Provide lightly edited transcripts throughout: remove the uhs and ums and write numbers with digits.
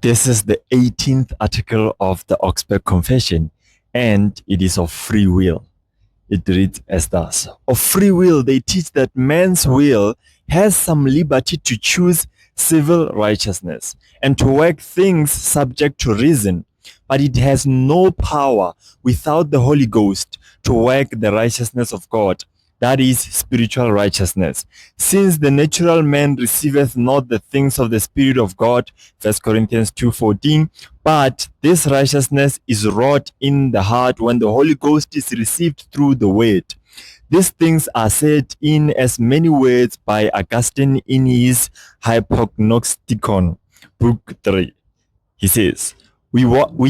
This is the 18th article of the Augsburg Confession, and it is of free will. It reads as thus. Of free will, they teach that man's will has some liberty to choose civil righteousness and to work things subject to reason, but it has no power without the Holy Ghost to work the righteousness of God, that is, spiritual righteousness. Since the natural man receiveth not the things of the Spirit of God, 1 Corinthians 2:14, but this righteousness is wrought in the heart when the Holy Ghost is received through the word. These things are said in as many words by Augustine in his Hypognosticon, Book 3. He says, we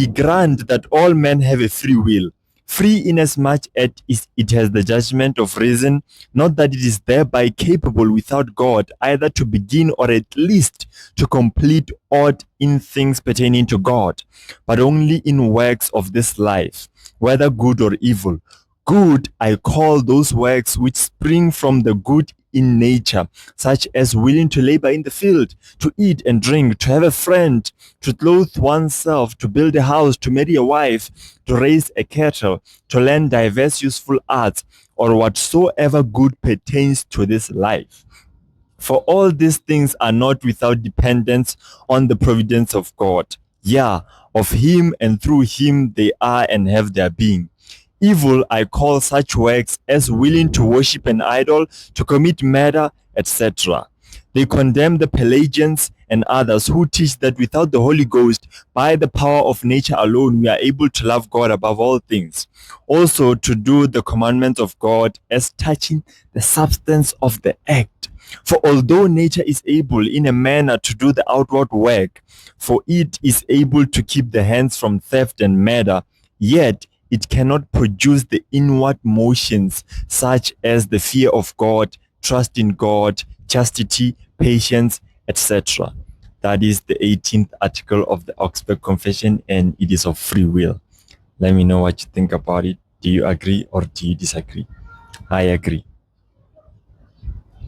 grant that all men have a free will, free inasmuch as it has the judgment of reason, not that it is thereby capable without God either to begin or at least to complete aught in things pertaining to God, but only in works of this life, whether good or evil. Good I call those works which spring from the good in nature, such as willing to labor in the field, to eat and drink, to have a friend, to clothe oneself, to build a house, to marry a wife, to raise a cattle, to learn diverse useful arts, or whatsoever good pertains to this life. For all these things are not without dependence on the providence of God. Yeah, of him and through him they are and have their being. Evil I call such works as willing to worship an idol, to commit murder, etc. They condemn the Pelagians and others who teach that without the Holy Ghost, by the power of nature alone, we are able to love God above all things. Also to do the commandments of God as touching the substance of the act. For although nature is able in a manner to do the outward work, for it is able to keep the hands from theft and murder, yet it cannot produce the inward motions such as the fear of God, trust in God, chastity, patience, etc. That is the 18th article of the Augsburg Confession, and it is of free will. Let me know what you think about it. Do you agree or do you disagree? I agree.